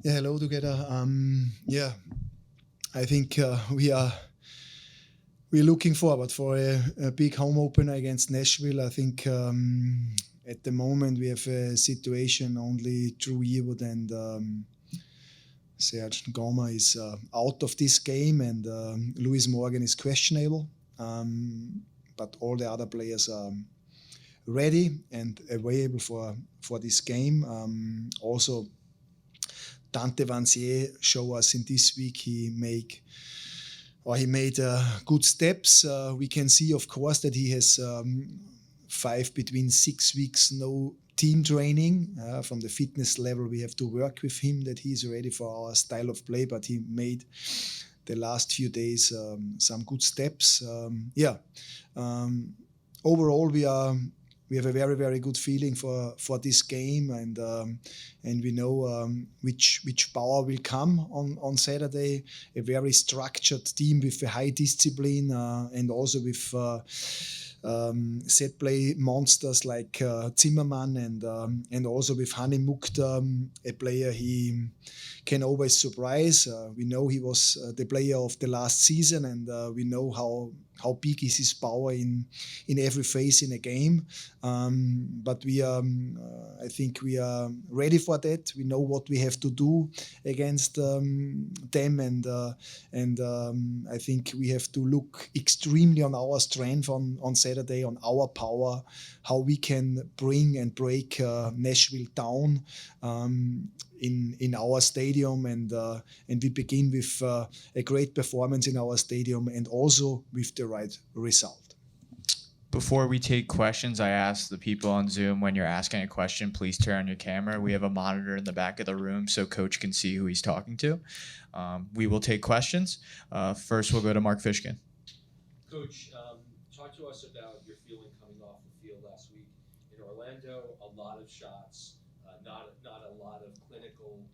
Yeah, hello together. I think we're looking forward for a big home opener against Nashville. I think at the moment we have a situation only Drew Yearwood and Serge Ngoma is out of this game, and Lewis Morgan is questionable. But all the other players are ready and available for this game. Also, Dante Vanzier show us in this week he made good steps. We can see, of course, that he has between 6 weeks no team training. From the fitness level, we have to work with him that he's ready for our style of play. But he made the last few days some good steps. Overall, we have a very, very good feeling for this game, and we know which power will come on Saturday. A very structured team with a high discipline and also with set play monsters like Zimmermann and also with Hani Mukhtar, a player he can always surprise. We know he was the player of the last season, and we know how big is his power in every phase in a game. But I think we are ready for that. We know what we have to do against them, and I think we have to look extremely on our strength on Saturday, on our power, how we can bring and break Nashville down in our stadium, and we begin with a great performance in our stadium and also with the right result. Before we take questions, I ask the people on Zoom, when you're asking a question, please turn on your camera. We have a monitor in the back of the room so Coach can see who he's talking to. We will take questions. First, we'll go to Mark Fishkin. Coach, talk to us about your feeling coming off the field last week. In Orlando, a lot of shots, not a lot of clinical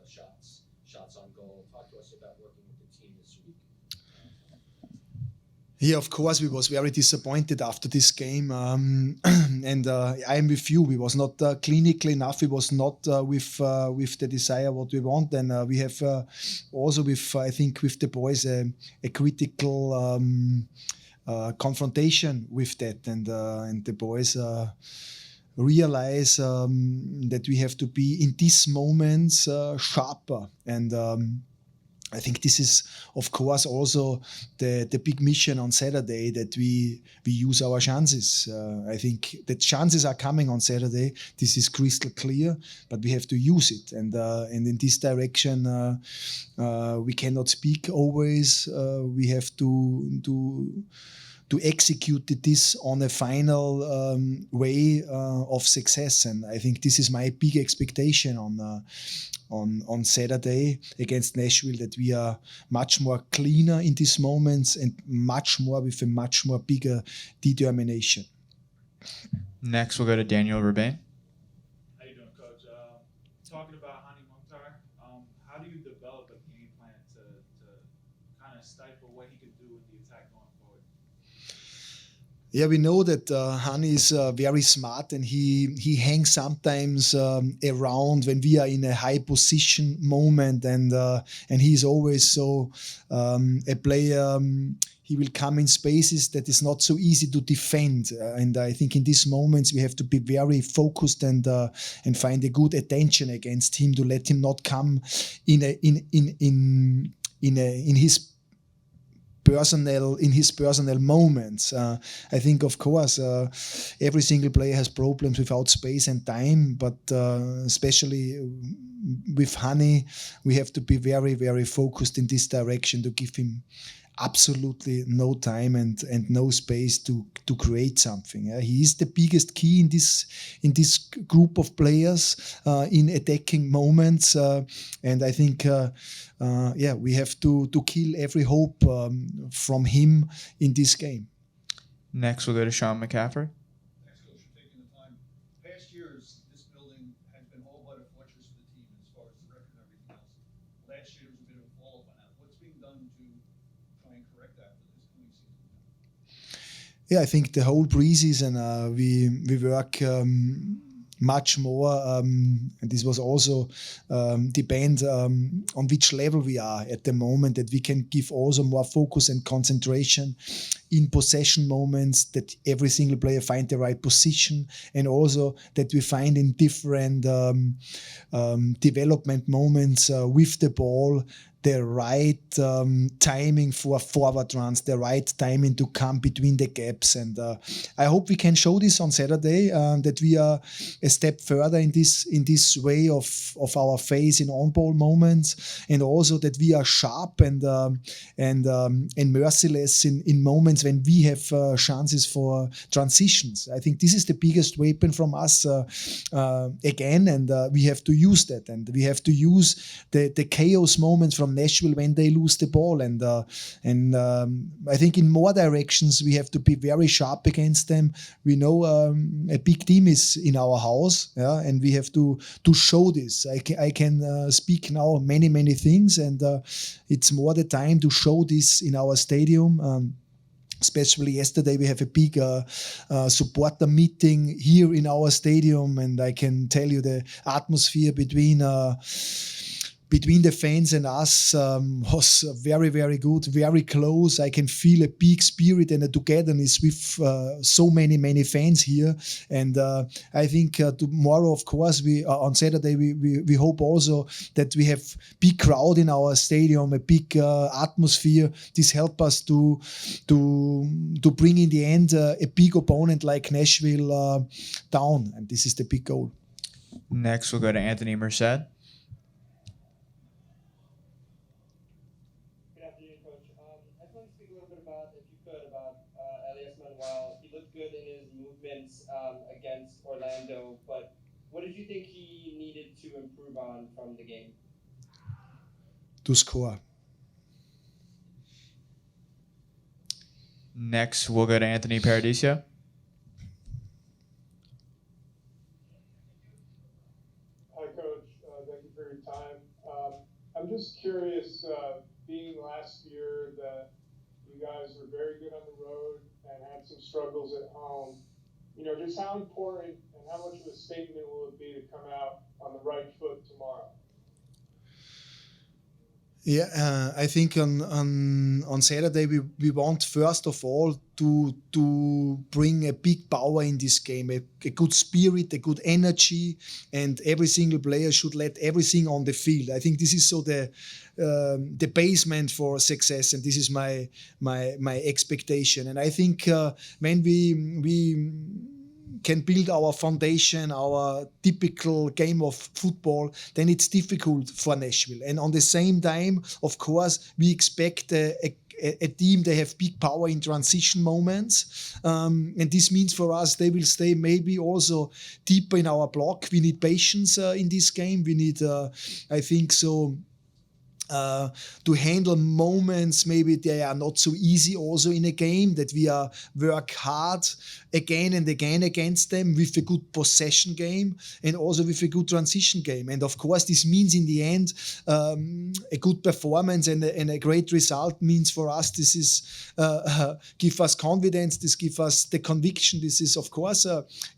shots on goal. Talk to us about working with the team this week. Yeah, of course, we was very disappointed after this game, and I am with you. We was not clinical enough. We was not with the desire what we want, and we have also I think with the boys a critical confrontation with that, and the boys realize that we have to be in these moments sharper, and I think this is, of course, also the big mission on Saturday, that we use our chances. I think the chances are coming on Saturday. This is crystal clear, but we have to use it. And in this direction, we cannot speak always. We have to execute this on a final way of success. And I think this is my big expectation on Saturday against Nashville, that we are much more cleaner in these moments and much more with a much more bigger determination. Next, we'll go to Daniel Rebane. How you doing, Coach? Talking about Hani Mukhtar, how do you develop a game plan to kind of stifle what he could do with the attack going forward? Yeah, we know that Hani is very smart, and he hangs sometimes around when we are in a high position moment, and he's always so a player. He will come in spaces that is not so easy to defend, and I think in these moments we have to be very focused and find a good attention against him, to let him not come in his personal moments. I think, of course, every single player has problems without space and time, but especially with Hani, we have to be very, very focused in this direction, to give him absolutely no time and no space to create something. He is the biggest key in this group of players in attacking moments, and I think we have to kill every hope from him in this game. Next, we'll go to Sean McCaffrey. Thanks, Coach, for taking the time. Past years, this building has been all but a fortress for the team as far as the record and everything else. Last year was a bit of a fall off on that. What's being done to try and correct that for this coming season? Yeah, I think the whole preseason we work much more, and this was also depend on which level we are at the moment, that we can give also more focus and concentration in possession moments, that every single player find the right position, and also that we find in different development moments with the ball the right timing for forward runs, the right timing to come between the gaps. And I hope we can show this on Saturday, that we are a step further in this way of our phase in on-ball moments, and also that we are sharp and merciless in moments when we have chances for transitions. I think this is the biggest weapon from us again, and we have to use that, and we have to use the chaos moments from Nashville when they lose the ball, and I think in more directions we have to be very sharp against them. We know a big team is in our house, yeah, and we have to show this. I can speak now many things, and it's more the time to show this in our stadium. Especially yesterday, we have a big supporter meeting here in our stadium, and I can tell you the atmosphere between the fans and us was very good, very close. I can feel a big spirit and a togetherness with so many fans here. And I think tomorrow, of course, on Saturday, we hope also that we have big crowd in our stadium, a big atmosphere. This help us to bring in the end a big opponent like Nashville down. And this is the big goal. Next, we'll go to Anthony Merced. Against Orlando, but what did you think he needed to improve on from the game? To score. Next, we'll go to Anthony Paradiso. Hi, Coach. Thank you for your time. I'm just curious, being last year that you guys were very good on the road and had some struggles at home, just how important and how much of a statement will it be to come out on the right foot tomorrow? Yeah, I think on Saturday we want first of all to bring a big power in this game, a good spirit, a good energy, and every single player should let everything on the field. I think this is so the basement for success, and this is my expectation. And I think when we can build our foundation, our typical game of football, then it's difficult for Nashville. And on the same time, of course, we expect a team, they have big power in transition moments. And this means for us, they will stay maybe also deeper in our block. We need patience in this game. We need, I think so, to handle moments maybe they are not so easy also in a game, that we work hard again and again against them with a good possession game and also with a good transition game. And of course this means in the end a good performance and a great result means for us, this is give us confidence, this give us the conviction. This is of course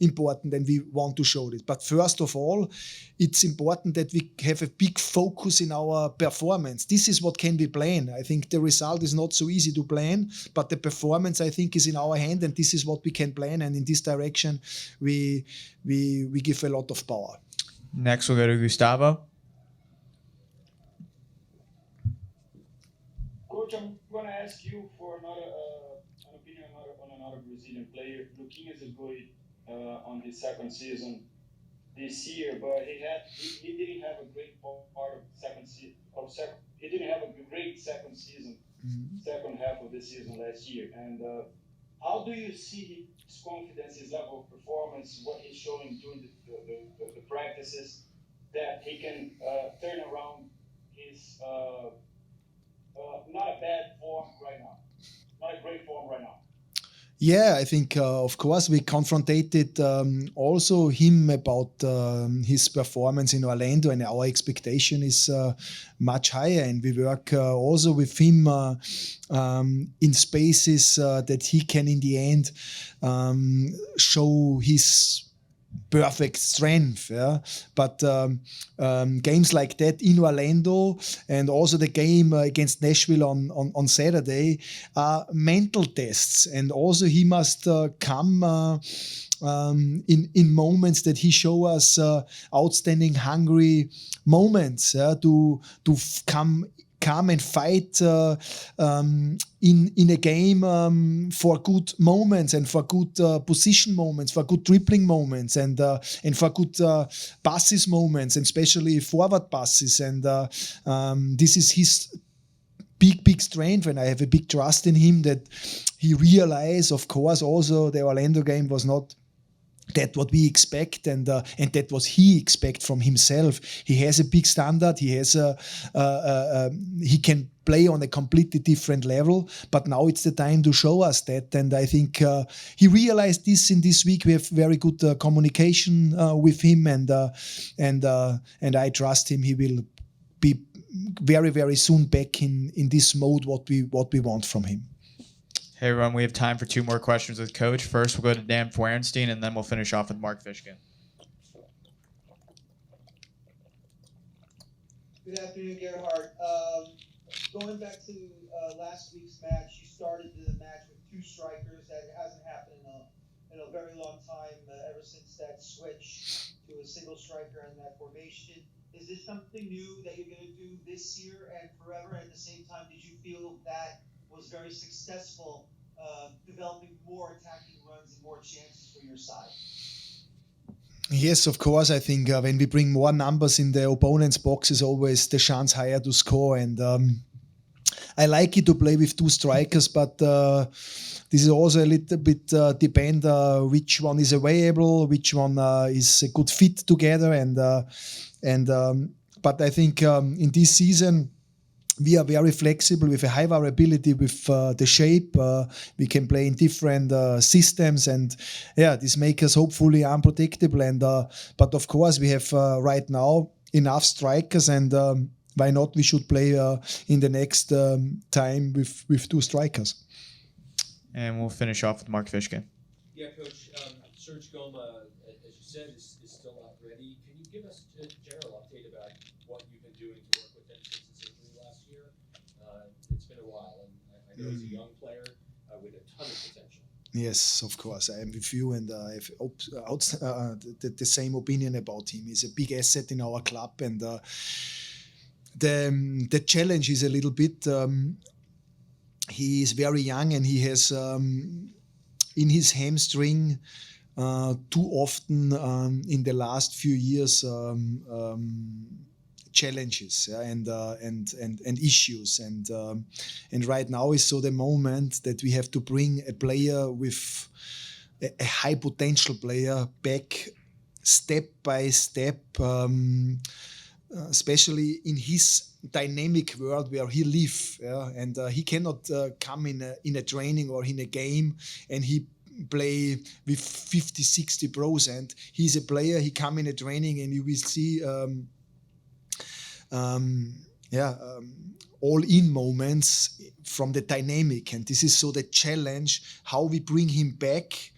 important and we want to show this. But first of all, it's important that we have a big focus in our performance. This is what can be planned. I think the result is not so easy to plan, but the performance I think is in our hand, and this is what we can plan. And in this direction, we give a lot of power. Next, we'll go to Gustavo. Coach, I'm going to ask you for an opinion on another Brazilian player. Luquinhas is good on the second season this year, but he didn't have a great part of second season. He didn't have a great second season, second half of the season last year. And how do you see his confidence, his level of performance, what he's showing during the practices, that he can turn around his not a bad form right now, not a great form right now? Yeah, I think, of course, we confronted also him about his performance in Orlando, and our expectation is much higher. And we work also with him in spaces that he can, in the end, show his perfect strength, yeah. But games like that in Orlando and also the game against Nashville on Saturday are mental tests, and also he must come in moments that he show us outstanding, hungry moments to come and fight in a game for good moments and for good position moments, for good dribbling moments, and for good passes moments, and especially forward passes. And this is his big strength, and I have a big trust in him that he realized. Of course, also the Orlando game was not that what we expect, and that was he expect from himself. He has a big standard. He has he can play on a completely different level. But now it's the time to show us that, and I think he realized this in this week. We have very good communication with him, and I trust him. He will be very soon back in this mode what we want from him. Hey everyone, we have time for 2 more questions with Coach. First, we'll go to Dan Feurenstein, and then we'll finish off with Mark Fishkin. Good afternoon, Gerhard. Going back to last week's match, you started the match with 2 strikers. That hasn't happened in a very long time, ever since that switch to a single striker in that formation. Is this something new that you're going to do this year and forever? At the same time, did you feel that was very successful, developing more attacking runs and more chances for your side? Yes, of course. I think when we bring more numbers in the opponent's box, is always the chance higher to score. And I like it to play with 2 strikers, but this is also a little bit depend which one is available, which one is a good fit together. But I think in this season, we are very flexible with a high variability with the shape. We can play in different systems, and this makes us hopefully unpredictable. And but of course we have right now enough strikers, and why not? We should play in the next time with 2 strikers. And we'll finish off with Mark Fishkin. Yeah, Coach. Serge Goma, as you said, is still not ready. Can you give us a general update about what you've been doing to work with him since his injury last year? It's been a while, and I know he's a young player with a ton of potential. Yes, of course. I am with you, and I have the same opinion about him. He's a big asset in our club, and the challenge is a little bit. He is very young, and he has in his hamstring too often in the last few years challenges and issues, and right now is so the moment that we have to bring a player with a high potential player back step by step, especially in his dynamic world where he lives, and he cannot come in a training or in a game and he play with 50-60%. He's a player. He come in a training and you will see all-in moments from the dynamic, and this is so the challenge, how we bring him back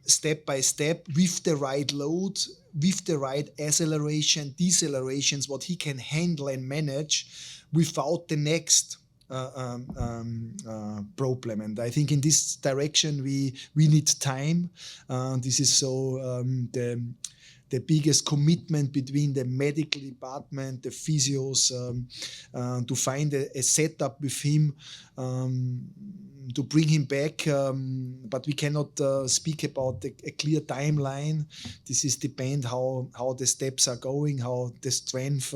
step by step with the right load, with the right acceleration, decelerations, what he can handle and manage without the next problem. And I think in this direction we need time. This is so the biggest commitment between the medical department, the physios, to find a setup with him to bring him back. But we cannot speak about a clear timeline. This is depend how the steps are going, how the strength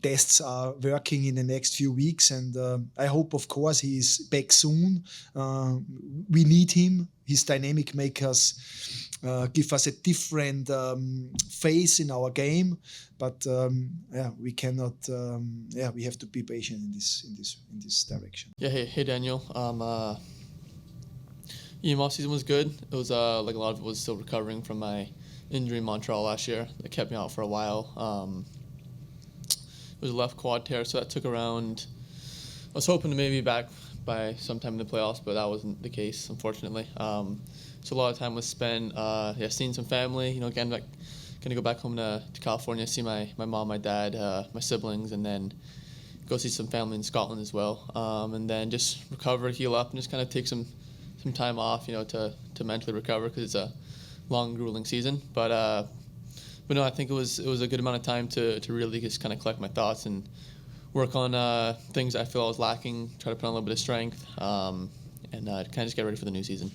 tests are working in the next few weeks, and I hope, of course, he is back soon. We need him. His dynamic make us give us a different phase in our game, but we cannot. We have to be patient in this direction. Yeah. Hey Daniel. Off season was good. It was like a lot of it was still recovering from my injury in Montreal last year. That kept me out for a while. It was a left quad tear, so that took around. I was hoping to maybe be back by sometime in the playoffs, but that wasn't the case, unfortunately. So a lot of time was spent seeing some family. Again, like gonna go back home to California, see my mom, my dad, my siblings, and then go see some family in Scotland as well. And then just recover, heal up, and just kind of take some time off, to mentally recover, because it's a long, grueling season. But no, I think it was a good amount of time to really just kind of collect my thoughts and work on things I feel I was lacking, try to put on a little bit of strength, and kind of just get ready for the new season.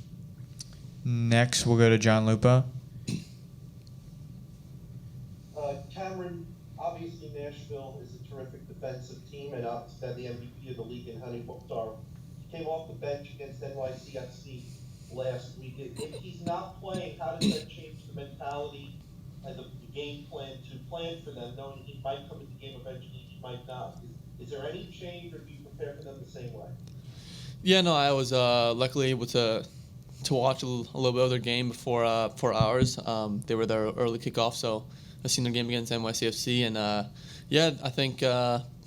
Next, we'll go to John Lupa. Cameron, obviously Nashville is a terrific defensive team, and obviously the MVP of the league in Hani Mukhtar came off the bench against NYRB last week. If he's not playing, how does that change the mentality and the game plan to plan for them, knowing he might come into the game eventually, he might not? Is there any change, or do you prepare for them the same way? Yeah, no, I was luckily able to watch a little bit of their game before ours. They were their early kickoff, so I've seen their game against NYCFC, and I think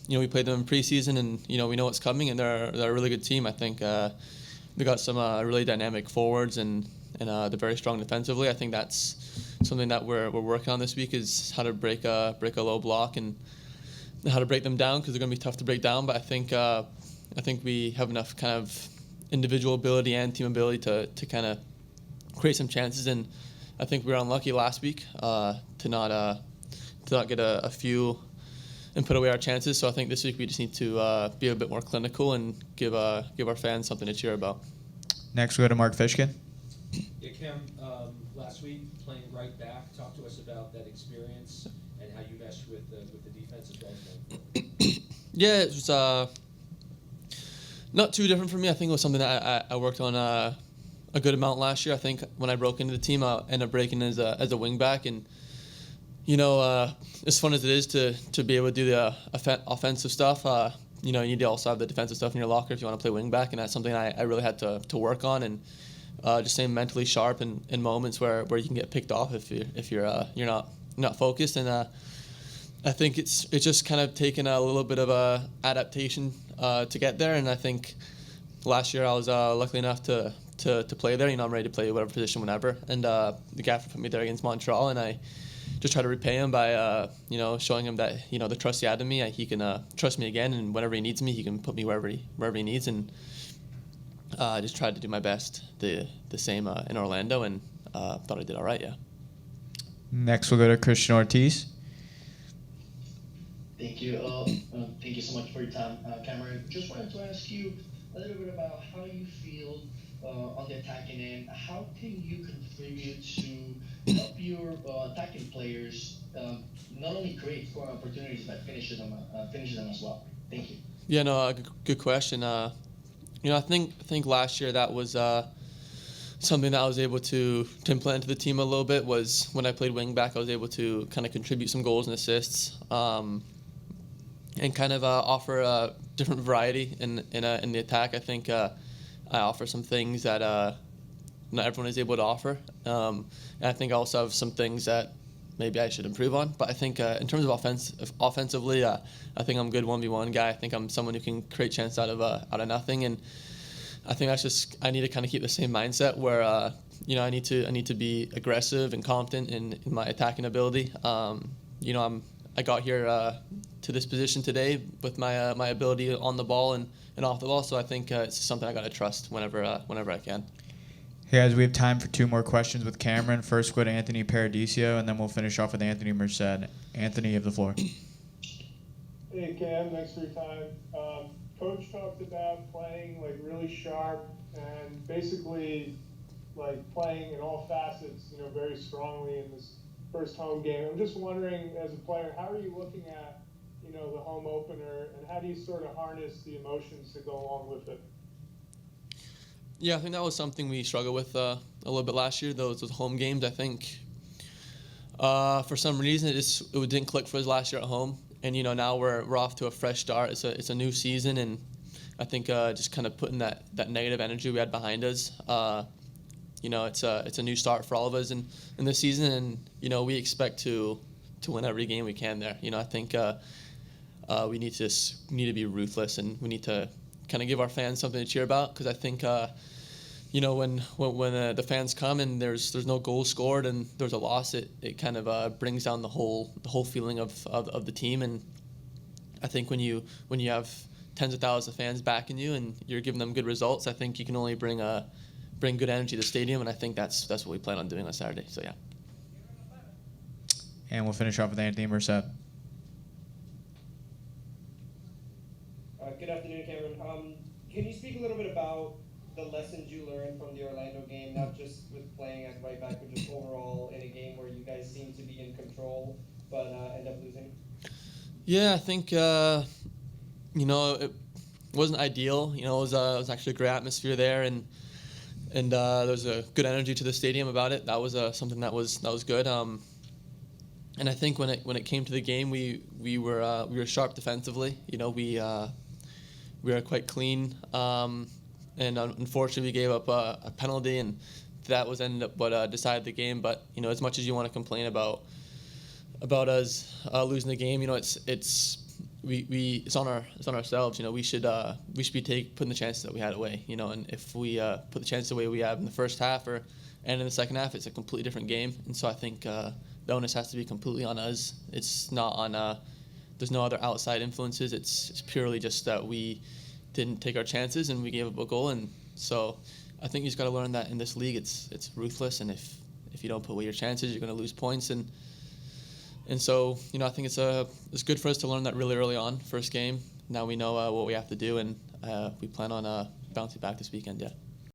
we played them in preseason, and we know what's coming, and they're a really good team. I think they got some really dynamic forwards, and they're very strong defensively. I think that's something that we're working on this week, is how to break a low block and how to break them down, because they're going to be tough to break down. But I think we have enough kind of individual ability and team ability to kind of create some chances, and I think we were unlucky last week to not get a few and put away our chances. So I think this week we just need to be a bit more clinical and give our fans something to cheer about. Next, we'll go to Mark Fishkin. Yeah, Cam, last week playing right back, talk to us about that experience and how you meshed with the defense as well as going forward. Yeah, it was not too different for me. I think it was something that I worked on a good amount last year. I think when I broke into the team, I ended up breaking as a wing back, and as fun as it is to be able to do the offensive stuff, you need to also have the defensive stuff in your locker if you want to play wing back, and that's something I really had to work on, and just staying mentally sharp in moments where you can get picked off if you're not focused. And I think it's just kind of taken a little bit of a adaptation to get there, and I think last year I was lucky enough to play there. I'm ready to play whatever position whenever, and the gaffer put me there against Montreal, and I just try to repay him by showing him that the trust he had in me, he can trust me again, and whenever he needs me, he can put me wherever he needs, and I just tried to do my best the same in Orlando, and thought I did all right. Yeah. Next, we'll go to Christian Ortiz. Thank you. Thank you so much for your time, Cameron. Just wanted to ask you a little bit about how you feel on the attacking end. How can you contribute to help your attacking players not only create scoring opportunities but finish them as well? Thank you. Yeah, no, good question. I think last year that was something that I was able to implement into the team a little bit. Was when I played wing back, I was able to kind of contribute some goals and assists, and kind of offer a different variety in the attack. I think I offer some things that not everyone is able to offer, and I think I also have some things that maybe I should improve on. But I think in terms of offensively, I think I'm a good 1v1 guy. I think I'm someone who can create chance out of nothing, and I think that's just I need to kind of keep the same mindset where I need to be aggressive and confident in my attacking ability. I got here to this position today with my ability on the ball and off the ball, so I think it's something I got to trust whenever I can. Hey guys, we have time for 2 more questions with Cameron. First, go to Anthony Paradiso, and then we'll finish off with Anthony Merced. Anthony, you have the floor. Hey Cam, thanks for your time. Coach talked about playing like really sharp and basically like playing in all facets, very strongly in this first home game. I'm just wondering, as a player, how are you looking at, the home opener, and how do you sort of harness the emotions to go along with it? Yeah, I think that was something we struggled with a little bit last year. Those home games, I think, for some reason it didn't click for us last year at home. And now we're off to a fresh start. It's a new season, and I think just kind of putting that negative energy we had behind us. It's a new start for all of us in this season, and we expect to win every game we can there. I think we need to be ruthless, and we need to kind of give our fans something to cheer about, because I think when the fans come and there's no goal scored and there's a loss, it kind of brings down the whole feeling of the team. And I think when you have tens of thousands of fans backing you and you're giving them good results, I think you can only bring good energy to the stadium, and I think that's what we plan on doing on Saturday. So yeah. And we'll finish off with Anthony Merced. Good afternoon, Cameron. Can you speak a little bit about the lessons you learned from the Orlando game, not just with playing at right back, but just overall in a game where you guys seem to be in control, but end up losing? Yeah, I think it wasn't ideal. It was actually a great atmosphere there, and there was a good energy to the stadium about it. That was something that was good. And I think when it came to the game, we were sharp defensively. We were quite clean, and unfortunately we gave up a penalty, and that was ended up what decided the game. But as much as you want to complain about us losing the game, it's on ourselves. We should be putting the chances that we had away. And if we put the chances away we have in the first half and in the second half, it's a completely different game. And so I think the onus has to be completely on us. It's not on. There's no other outside influences. It's purely just that we didn't take our chances and we gave up a goal. And so I think you just got to learn that in this league, it's ruthless. And if you don't put away your chances, you're going to lose points. And so I think it's good for us to learn that really early on, first game. Now we know what we have to do, and we plan on bouncing back this weekend. Yeah.